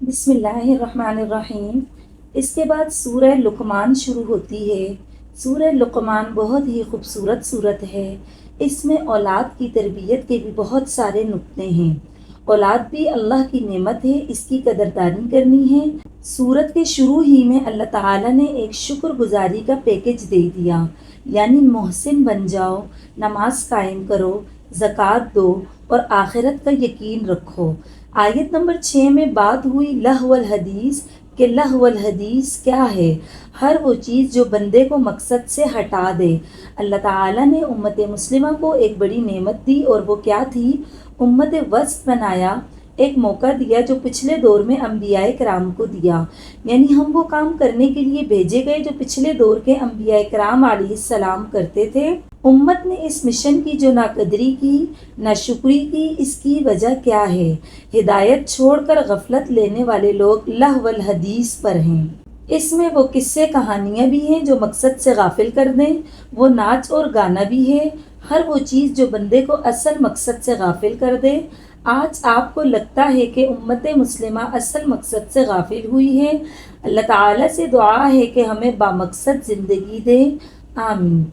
بسم اللہ الرحمن الرحیم۔ اس کے بعد سورہ لقمان شروع ہوتی ہے۔ سورہ لقمان بہت ہی خوبصورت سورت ہے۔ اس میں اولاد کی تربیت کے بھی بہت سارے نقطے ہیں۔ اولاد بھی اللہ کی نعمت ہے، اس کی قدردانی کرنی ہے۔ سورت کے شروع ہی میں اللہ تعالیٰ نے ایک شکر گزاری کا پیکج دے دیا، یعنی محسن بن جاؤ، نماز قائم کرو، زکوٰۃ دو اور آخرت کا یقین رکھو۔ آیت نمبر 6 میں بات ہوئی لہو الحدیث کہ لہو الحدیث کیا ہے؟ ہر وہ چیز جو بندے کو مقصد سے ہٹا دے۔ اللہ تعالیٰ نے امت مسلمہ کو ایک بڑی نعمت دی، اور وہ کیا تھی؟ امت وسط بنایا، ایک موقع دیا جو پچھلے دور میں انبیاء کرام کو دیا، یعنی ہم وہ کام کرنے کے لیے بھیجے گئے جو پچھلے دور کے انبیاء کرام علیہ السلام کرتے تھے۔ امت نے اس مشن کی جو ناقدری کی، ناشکری کی، اس کی وجہ کیا ہے؟ ہدایت چھوڑ کر غفلت لینے والے لوگ لہو الحدیث پر ہیں۔ اس میں وہ قصے کہانیاں بھی ہیں جو مقصد سے غافل کر دیں، وہ ناچ اور گانا بھی ہے، ہر وہ چیز جو بندے کو اصل مقصد سے غافل کر دے۔ آج آپ کو لگتا ہے کہ امت مسلمہ اصل مقصد سے غافل ہوئی ہے۔ اللہ تعالیٰ سے دعا ہے کہ ہمیں بامقصد زندگی دے، آمین۔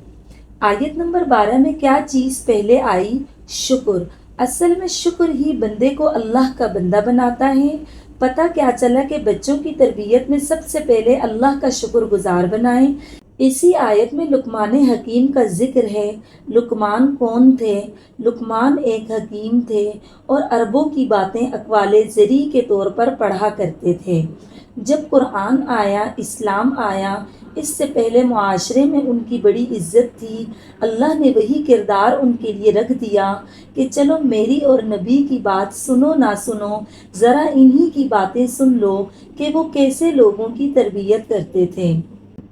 آیت نمبر 12 میں کیا چیز پہلے آئی؟ شکر۔ اصل میں شکر ہی بندے کو اللہ کا بندہ بناتا ہے۔ پتہ کیا چلا کہ بچوں کی تربیت میں سب سے پہلے اللہ کا شکر گزار بنائیں۔ اسی آیت میں لقمان حکیم کا ذکر ہے۔ لقمان کون تھے؟ لقمان ایک حکیم تھے اور عربوں کی باتیں اقوال زری کے طور پر پڑھا کرتے تھے۔ جب قرآن آیا، اسلام آیا، اس سے پہلے معاشرے میں ان کی بڑی عزت تھی۔ اللہ نے وہی کردار ان کے لیے رکھ دیا کہ چلو میری اور نبی کی بات سنو نہ سنو، ذرا انہی کی باتیں سن لو کہ وہ کیسے لوگوں کی تربیت کرتے تھے۔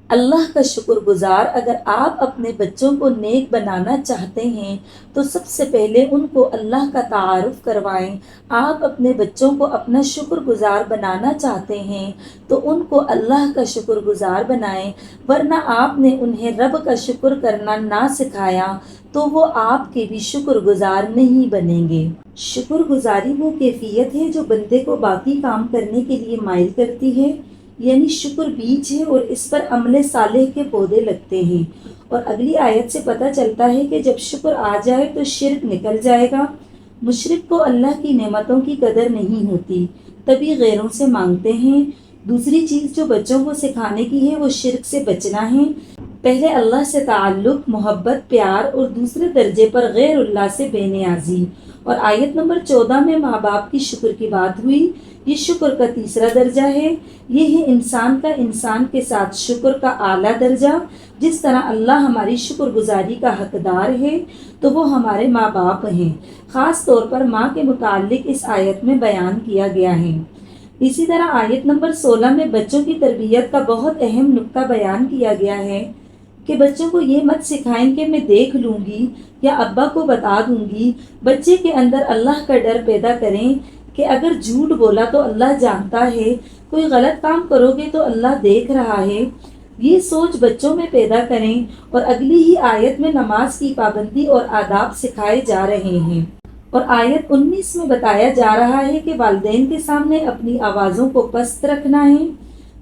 اللہ کا شکر گزار اگر آپ اپنے بچوں کو نیک بنانا چاہتے ہیں تو سب سے پہلے ان کو اللہ کا تعارف کروائیں۔ آپ اپنے بچوں کو اپنا شکر گزار بنانا چاہتے ہیں تو ان کو اللہ کا شکر گزار بنائیں، ورنہ آپ نے انہیں رب کا شکر کرنا نہ سکھایا تو وہ آپ کے بھی شکر گزار نہیں بنیں گے۔ شکر گزاری وہ کیفیت ہے جو بندے کو باقی کام کرنے کے لیے مائل کرتی ہے، یعنی شکر بیج ہے اور اس پر عمل صالح کے پودے لگتے ہیں۔ اور اگلی آیت سے پتہ چلتا ہے کہ جب شکر آ جائے تو شرک نکل جائے گا۔ مشرک کو اللہ کی نعمتوں کی قدر نہیں ہوتی، تبھی غیروں سے مانگتے ہیں۔ دوسری چیز جو بچوں کو سکھانے کی ہے وہ شرک سے بچنا ہے۔ پہلے اللہ سے تعلق، محبت، پیار، اور دوسرے درجے پر غیر اللہ سے بے نیازی۔ اور آیت نمبر 14 میں ماں باپ کی شکر کی بات ہوئی۔ یہ شکر کا تیسرا درجہ ہے۔ یہ ہے انسان کے ساتھ شکر کا اعلیٰ درجہ۔ جس طرح اللہ ہماری شکر گزاری کا حقدار ہے تو وہ ہمارے ماں باپ ہیں۔ خاص طور پر ماں کے متعلق اس آیت میں بیان کیا گیا ہے۔ اسی طرح آیت نمبر 16 میں بچوں کی تربیت کا بہت اہم نقطہ بیان کیا گیا ہے کہ بچوں کو یہ مت سکھائیں کہ میں دیکھ لوں گی یا ابا کو بتا دوں گی۔ بچے کے اندر اللہ کا ڈر پیدا کریں کہ اگر جھوٹ بولا تو اللہ جانتا ہے، کوئی غلط کام کرو گے تو اللہ دیکھ رہا ہے۔ یہ سوچ بچوں میں پیدا کریں۔ اور اگلی ہی آیت میں نماز کی پابندی اور آداب سکھائے جا رہے ہیں۔ اور آیت 19 میں بتایا جا رہا ہے کہ والدین کے سامنے اپنی آوازوں کو پست رکھنا ہے۔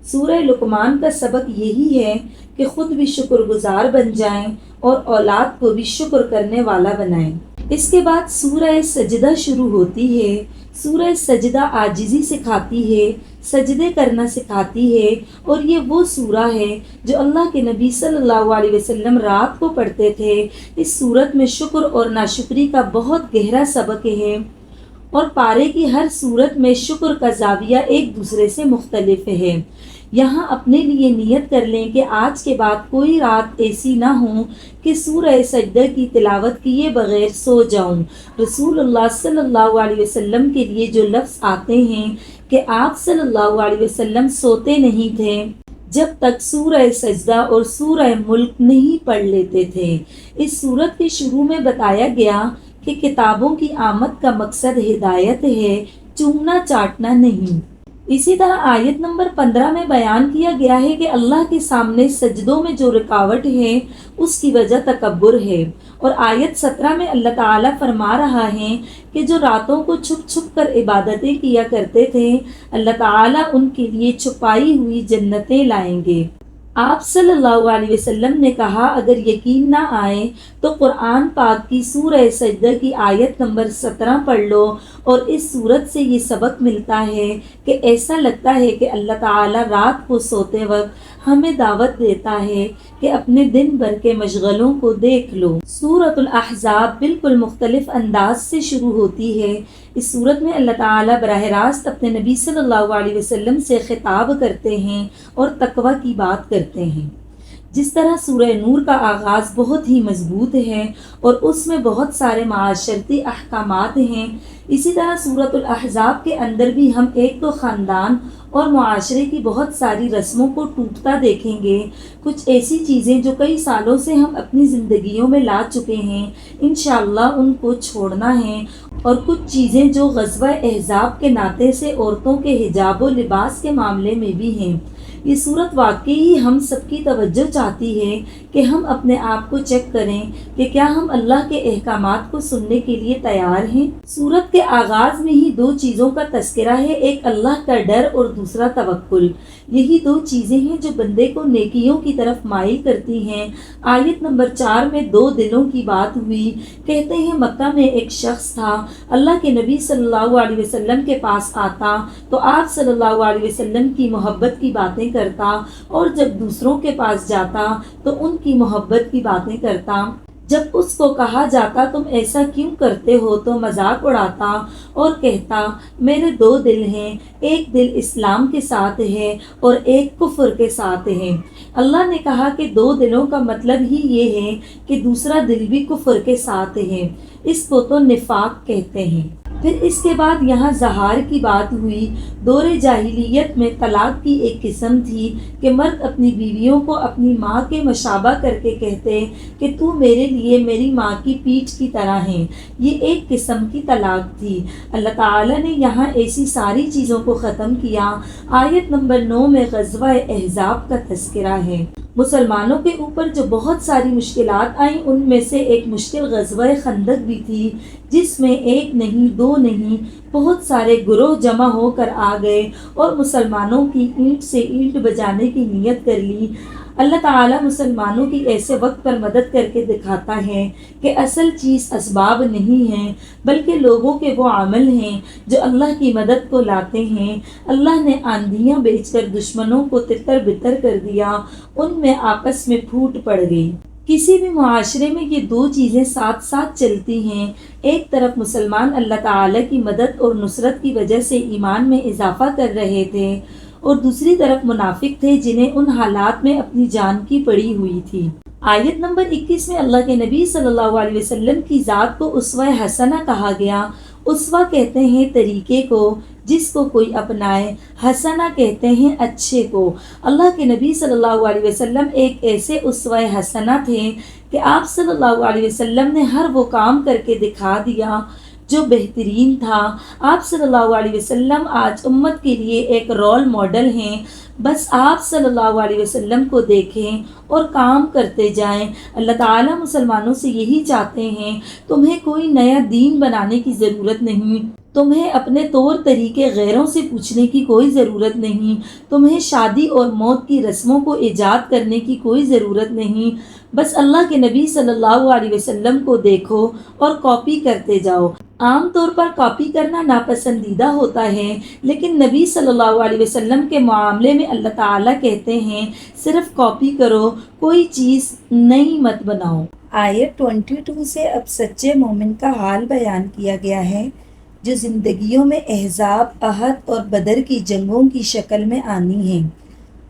سورہ لقمان کا سبق یہی ہے کہ خود بھی شکر گزار بن جائیں اور اولاد کو بھی شکر کرنے والا بنائیں۔ اس کے بعد سورہ سجدہ شروع ہوتی ہے۔ سورہ سجدہ عاجزی سکھاتی ہے، سجدے کرنا سکھاتی ہے، اور یہ وہ سورہ ہے جو اللہ کے نبی صلی اللہ علیہ وسلم رات کو پڑھتے تھے۔ اس سورت میں شکر اور ناشکری کا بہت گہرا سبق ہے، اور پارے کی ہر سورت میں شکر کا زاویہ ایک دوسرے سے مختلف ہے۔ یہاں اپنے لیے نیت کر لیں کہ آج کے بعد کوئی رات ایسی نہ ہو کہ سورہ سجدہ کی تلاوت کیے بغیر سو جاؤں۔ رسول اللہ صلی اللہ علیہ وسلم کے لیے جو لفظ آتے ہیں کہ آپ صلی اللہ علیہ وسلم سوتے نہیں تھے جب تک سورہ سجدہ اور سورہ ملک نہیں پڑھ لیتے تھے۔ اس سورت کے شروع میں بتایا گیا کہ کتابوں کی آمد کا مقصد ہدایت ہے، چومنا چاٹنا نہیں۔ اسی طرح آیت نمبر 15 میں بیان کیا گیا ہے کہ اللہ کے سامنے سجدوں میں جو رکاوٹ ہے اس کی وجہ تکبر ہے، اور آیت 17 میں اللہ تعالیٰ فرما رہا ہے کہ جو راتوں کو چھپ چھپ کر عبادتیں کیا کرتے تھے اللہ تعالیٰ ان کے لیے چھپائی ہوئی جنتیں لائیں گے۔ آپ صلی اللہ علیہ وسلم نے کہا اگر یقین نہ آئے تو قرآن پاک کی سورہ سجدہ کی آیت نمبر 17 پڑھ لو، اور اس صورت سے یہ سبق ملتا ہے کہ ایسا لگتا ہے کہ اللہ تعالیٰ رات کو سوتے وقت ہمیں دعوت دیتا ہے کہ اپنے دن بھر کے مشغلوں کو دیکھ لو۔ سورۃ الاحزاب بالکل مختلف انداز سے شروع ہوتی ہے۔ اس صورت میں اللہ تعالیٰ براہ راست اپنے نبی صلی اللہ علیہ وسلم سے خطاب کرتے ہیں اور تقوی کی بات کرتے ہیں۔ جس طرح سورہ نور کا آغاز بہت ہی مضبوط ہے اور اس میں بہت سارے معاشرتی احکامات ہیں، اسی طرح سورۃ الاحزاب کے اندر بھی ہم ایک تو خاندان اور معاشرے کی بہت ساری رسموں کو ٹوٹتا دیکھیں گے، کچھ ایسی چیزیں جو کئی سالوں سے ہم اپنی زندگیوں میں لا چکے ہیں انشاءاللہ ان کو چھوڑنا ہے، اور کچھ چیزیں جو غزوہ احزاب کے ناطے سے عورتوں کے حجاب و لباس کے معاملے میں بھی ہیں۔ یہ صورت واقعی ہم سب کی توجہ چاہتی ہے کہ ہم اپنے آپ کو چیک کریں کہ کیا ہم اللہ کے احکامات کو سننے کے لیے تیار ہیں۔ صورت کے آغاز میں ہی دو چیزوں کا تذکرہ ہے، ایک اللہ کا ڈر اور دوسرا توکل۔ یہی دو چیزیں ہیں جو بندے کو نیکیوں کی طرف مائل کرتی ہیں۔ آیت نمبر 4 میں دو دلوں کی بات ہوئی۔ کہتے ہیں مکہ میں ایک شخص تھا، اللہ کے نبی صلی اللہ علیہ وسلم کے پاس آتا تو آپ صلی اللہ علیہ وسلم کی محبت کی باتیں کرتا، اور جب دوسروں کے پاس جاتا تو ان کی محبت کی باتیں کرتا۔ جب اس کو کہا جاتا تم ایسا کیوں کرتے ہو تو مذاق اڑاتا اور کہتا میرے دو دل ہیں، ایک دل اسلام کے ساتھ ہے اور ایک کفر کے ساتھ ہے۔ اللہ نے کہا کہ دو دلوں کا مطلب ہی یہ ہے کہ دوسرا دل بھی کفر کے ساتھ ہے، اس کو تو نفاق کہتے ہیں۔ پھر اس کے بعد یہاں زہار کی بات ہوئی۔ دور جاہلیت میں طلاق کی ایک قسم تھی کہ مرد اپنی بیویوں کو اپنی ماں کے مشابہ کر کے کہتے کہ تو میرے لیے میری ماں کی پیٹھ کی طرح ہے، یہ ایک قسم کی طلاق تھی۔ اللہ تعالیٰ نے یہاں ایسی ساری چیزوں کو ختم کیا۔ آیت نمبر 9 میں غزوہ احزاب کا تذکرہ ہے۔ مسلمانوں کے اوپر جو بہت ساری مشکلات آئیں ان میں سے ایک مشکل غزوہ خندق بھی تھی، جس میں ایک نہیں دو نہیں بہت سارے گروہ جمع ہو کر آ گئے اور مسلمانوں کی اینٹ سے اینٹ بجانے کی نیت کر لی۔ اللہ تعالیٰ مسلمانوں کی ایسے وقت پر مدد کر کے دکھاتا ہے کہ اصل چیز اسباب نہیں ہیں بلکہ لوگوں کے وہ عمل ہیں جو اللہ کی مدد کو لاتے ہیں۔ اللہ نے آندھیاں بیچ کر دشمنوں کو تتر بتر کر دیا، ان میں آپس میں پھوٹ پڑ گئی۔ کسی بھی معاشرے میں یہ دو چیزیں ساتھ ساتھ چلتی ہیں، ایک طرف مسلمان اللہ تعالیٰ کی مدد اور نصرت کی وجہ سے ایمان میں اضافہ کر رہے تھے، اور دوسری طرف منافق تھے جنہیں ان حالات میں اپنی جان کی پڑی ہوئی تھی۔ آیت نمبر 21 میں اللہ کے نبی صلی اللہ علیہ وسلم کی ذات کو اسوہ حسنہ کہا گیا۔ اسوہ کہتے ہیں طریقے کو جس کو کوئی اپنائے، حسنہ کہتے ہیں اچھے کو۔ اللہ کے نبی صلی اللہ علیہ وسلم ایک ایسے اسوہ حسنہ تھے کہ آپ صلی اللہ علیہ وسلم نے ہر وہ کام کر کے دکھا دیا جو بہترین تھا۔ آپ صلی اللہ علیہ وسلم آج امت کے لیے ایک رول ماڈل ہیں، بس آپ صلی اللہ علیہ وسلم کو دیکھیں اور کام کرتے جائیں۔ اللہ تعالیٰ مسلمانوں سے یہی چاہتے ہیں، تمہیں کوئی نیا دین بنانے کی ضرورت نہیں، تمہیں اپنے طور طریقے غیروں سے پوچھنے کی کوئی ضرورت نہیں، تمہیں شادی اور موت کی رسموں کو ایجاد کرنے کی کوئی ضرورت نہیں، بس اللہ کے نبی صلی اللہ علیہ وسلم کو دیکھو اور کاپی کرتے جاؤ۔ عام طور پر کاپی کرنا ناپسندیدہ ہوتا ہے، لیکن نبی صلی اللہ علیہ وسلم کے معاملے میں اللہ تعالیٰ کہتے ہیں صرف کاپی کرو، کوئی چیز نئی مت بناؤ۔ آیت 22 سے اب سچے مومن کا حال بیان کیا گیا ہے جو زندگیوں میں احزاب، احد اور بدر کی جنگوں کی شکل میں آنی ہیں۔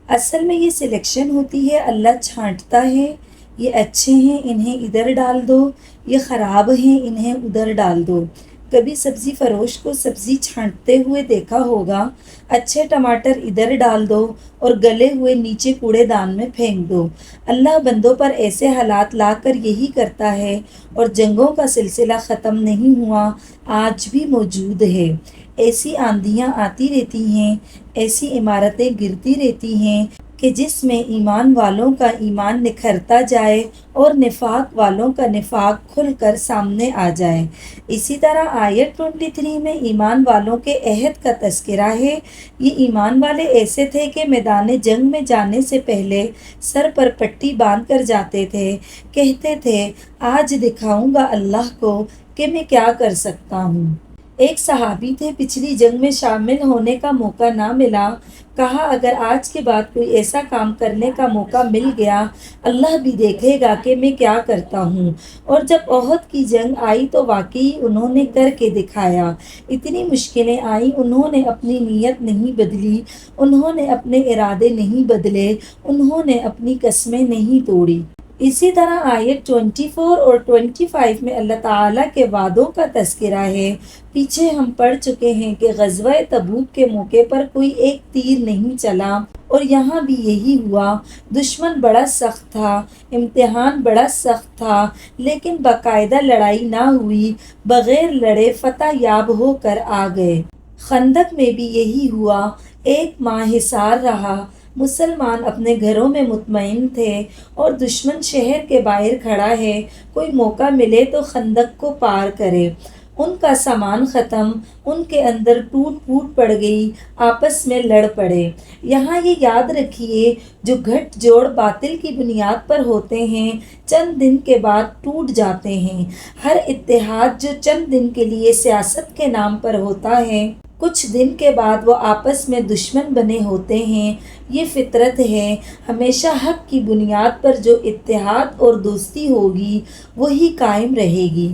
اصل میں یہ سلیکشن ہوتی ہے، اللہ چھانٹتا ہے، یہ اچھے ہیں انہیں ادھر ڈال دو، یہ خراب ہیں انہیں ادھر ڈال دو۔ کبھی سبزی فروش کو سبزی چھانٹتے ہوئے دیکھا ہوگا، اچھے ٹماٹر ادھر ڈال دو اور گلے ہوئے نیچے کوڑے دان میں پھینک دو۔ اللہ بندوں پر ایسے حالات لا کر یہی کرتا ہے، اور جنگوں کا سلسلہ ختم نہیں ہوا، آج بھی موجود ہے۔ ایسی آندیاں آتی رہتی ہیں، ایسی عمارتیں گرتی رہتی ہیں کہ جس میں ایمان والوں کا ایمان نکھرتا جائے اور نفاق والوں کا نفاق کھل کر سامنے آ جائے۔ اسی طرح آیت 23 میں ایمان والوں کے عہد کا تذکرہ ہے۔ یہ ایمان والے ایسے تھے کہ میدان جنگ میں جانے سے پہلے سر پر پٹی باندھ کر جاتے تھے، کہتے تھے آج دکھاؤں گا اللہ کو کہ میں کیا کر سکتا ہوں۔ ایک صحابی تھے، پچھلی جنگ میں شامل ہونے کا موقع نہ ملا، کہا اگر آج کے بعد کوئی ایسا کام کرنے کا موقع مل گیا اللہ بھی دیکھے گا کہ میں کیا کرتا ہوں۔ اور جب احد کی جنگ آئی تو واقعی انہوں نے کر کے دکھایا۔ اتنی مشکلیں آئیں، انہوں نے اپنی نیت نہیں بدلی، انہوں نے اپنے ارادے نہیں بدلے، انہوں نے اپنی قسمیں نہیں توڑی۔ اسی طرح آیت 24 اور 25 میں اللہ تعالیٰ کے وعدوں کا تذکرہ ہے۔ پیچھے ہم پڑھ چکے ہیں کہ غزوہ تبوک کے موقع پر کوئی ایک تیر نہیں چلا، اور یہاں بھی یہی ہوا۔ دشمن بڑا سخت تھا، امتحان بڑا سخت تھا، لیکن باقاعدہ لڑائی نہ ہوئی، بغیر لڑے فتح یاب ہو کر آ گئے۔ خندق میں بھی یہی ہوا، 1 ماہ حصار رہا، مسلمان اپنے گھروں میں مطمئن تھے اور دشمن شہر کے باہر کھڑا ہے، کوئی موقع ملے تو خندق کو پار کرے۔ ان کا سامان ختم، ان کے اندر ٹوٹ پھوٹ پڑ گئی، آپس میں لڑ پڑے۔ یہاں یہ یاد رکھیے، جو گھٹ جوڑ باطل کی بنیاد پر ہوتے ہیں چند دن کے بعد ٹوٹ جاتے ہیں۔ ہر اتحاد جو چند دن کے لیے سیاست کے نام پر ہوتا ہے، کچھ دن کے بعد وہ آپس میں دشمن بنے ہوتے ہیں۔ یہ فطرت ہے، ہمیشہ حق کی بنیاد پر جو اتحاد اور دوستی ہوگی وہی قائم رہے گی۔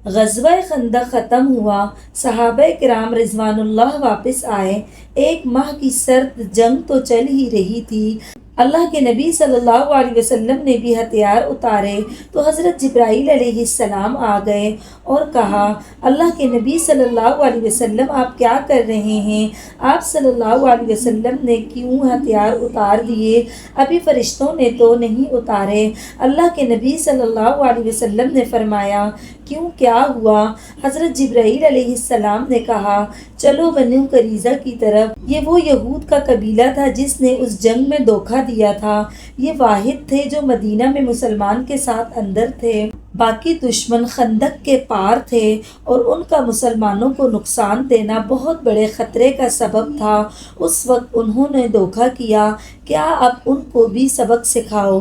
غزوہ خندق ختم ہوا، صحابہ کرام رضوان اللہ واپس آئے۔ 1 ماہ کی سرد جنگ تو چل ہی رہی تھی، اللہ کے نبی صلی اللہ علیہ وسلم نے بھی ہتھیار اتارے تو حضرت جبرائیل علیہ السلام آ گئے اور کہا اللہ کے نبی صلی اللہ علیہ وسلم آپ کیا کر رہے ہیں؟ آپ صلی اللہ علیہ وسلم نے کیوں ہتھیار اتار دیے؟ ابھی فرشتوں نے تو نہیں اتارے۔ اللہ کے نبی صلی اللہ علیہ وسلم نے فرمایا کیوں، کیا ہوا؟ حضرت جبرائیل علیہ السلام نے کہا چلو بنو قریظہ کی طرف۔ یہ وہ یہود کا قبیلہ تھا جس نے اس جنگ میں دھوکہ دیا تھا۔ یہ واحد تھے جو مدینہ میں مسلمان کے ساتھ اندر تھے، باقی دشمن خندق کے پار تھے، اور ان کا مسلمانوں کو نقصان دینا بہت بڑے خطرے کا سبب تھا۔ اس وقت انہوں نے دھوکہ کیا، کیا اب ان کو بھی سبق سکھاؤ؟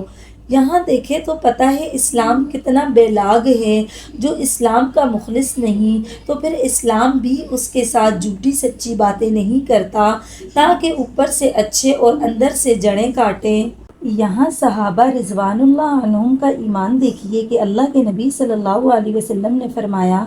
یہاں دیکھیں تو پتہ ہے اسلام کتنا بے لاگ ہے۔ جو اسلام کا مخلص نہیں تو پھر اسلام بھی اس کے ساتھ جھوٹی سچی باتیں نہیں کرتا تاکہ اوپر سے اچھے اور اندر سے جڑیں کاٹیں۔ یہاں صحابہ رضوان اللہ عنہم کا ایمان دیکھیے کہ اللہ کے نبی صلی اللہ علیہ وسلم نے فرمایا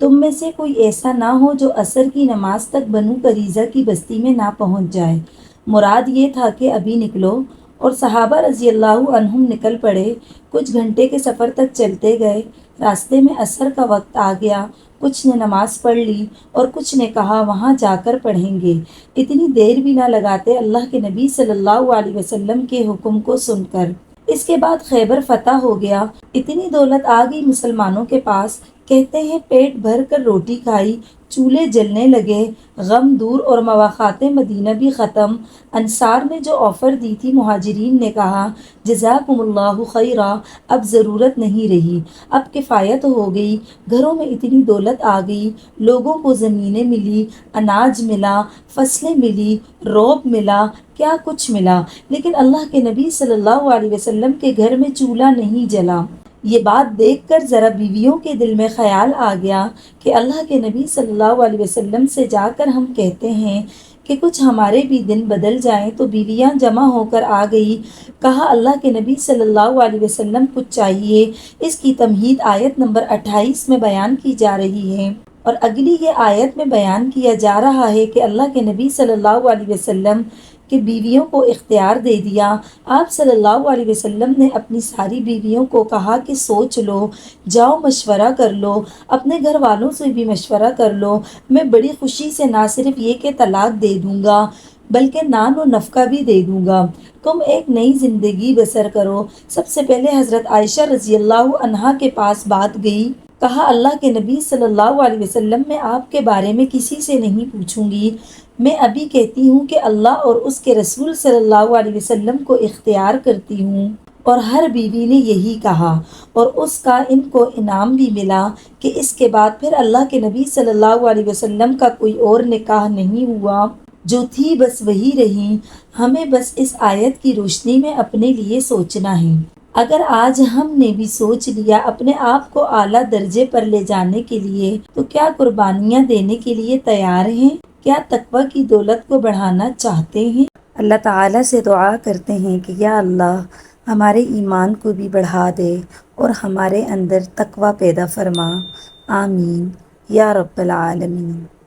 تم میں سے کوئی ایسا نہ ہو جو عصر کی نماز تک بنو قریظہ کی بستی میں نہ پہنچ جائے۔ مراد یہ تھا کہ ابھی نکلو، اور صحابہ رضی اللہ عنہم نکل پڑے۔ کچھ گھنٹے کے سفر تک چلتے گئے، راستے میں عصر کا وقت آ گیا۔ کچھ نے نماز پڑھ لی اور کچھ نے کہا وہاں جا کر پڑھیں گے۔ اتنی دیر بھی نہ لگاتے اللہ کے نبی صلی اللہ علیہ وسلم کے حکم کو سن کر۔ اس کے بعد خیبر فتح ہو گیا، اتنی دولت آ گئی مسلمانوں کے پاس، کہتے ہیں پیٹ بھر کر روٹی کھائی، چولہے جلنے لگے، غم دور اور مواخات مدینہ بھی ختم۔ انصار نے جو آفر دی تھی، مہاجرین نے کہا جزاکم اللہ خیرا، اب ضرورت نہیں رہی، اب کفایت ہو گئی، گھروں میں اتنی دولت آ گئی، لوگوں کو زمینیں ملی، اناج ملا، فصلیں ملی، روب ملا، کیا کچھ ملا، لیکن اللہ کے نبی صلی اللہ علیہ وسلم کے گھر میں چولہا نہیں جلا۔ یہ بات دیکھ کر ذرا بیویوں کے دل میں خیال آ گیا کہ اللہ کے نبی صلی اللہ علیہ وسلم سے جا کر ہم کہتے ہیں کہ کچھ ہمارے بھی دن بدل جائیں، تو بیویاں جمع ہو کر آ گئی۔ کہا اللہ کے نبی صلی اللہ علیہ وسلم کچھ چاہیے۔ اس کی تمہید آیت نمبر 28 میں بیان کی جا رہی ہے، اور اگلی یہ آیت میں بیان کیا جا رہا ہے کہ اللہ کے نبی صلی اللہ علیہ وسلم کہ بیویوں کو اختیار دے دیا۔ آپ صلی اللہ علیہ وسلم نے اپنی ساری بیویوں کو کہا کہ سوچ لو، جاؤ مشورہ کر لو، اپنے گھر والوں سے بھی مشورہ کر لو، میں بڑی خوشی سے نہ صرف یہ کہ طلاق دے دوں گا بلکہ نان و نفقہ بھی دے دوں گا، تم ایک نئی زندگی بسر کرو۔ سب سے پہلے حضرت عائشہ رضی اللہ عنہا کے پاس بات گئی کہا اللہ کے نبی صلی اللہ علیہ وسلم میں آپ کے بارے میں کسی سے نہیں پوچھوں گی، میں ابھی کہتی ہوں کہ اللہ اور اس کے رسول صلی اللہ علیہ وسلم کو اختیار کرتی ہوں۔ اور ہر بیوی نے یہی کہا، اور اس کا ان کو انعام بھی ملا کہ اس کے بعد پھر اللہ کے نبی صلی اللہ علیہ وسلم کا کوئی اور نکاح نہیں ہوا، جو تھی بس وہی رہی۔ ہمیں بس اس آیت کی روشنی میں اپنے لیے سوچنا ہے۔ اگر آج ہم نے بھی سوچ لیا اپنے آپ کو اعلیٰ درجے پر لے جانے کے لیے، تو کیا قربانیاں دینے کے لیے تیار ہیں؟ کیا تقویٰ کی دولت کو بڑھانا چاہتے ہیں؟ اللہ تعالیٰ سے دعا کرتے ہیں کہ یا اللہ ہمارے ایمان کو بھی بڑھا دے اور ہمارے اندر تقویٰ پیدا فرما۔ آمین یا رب العالمین۔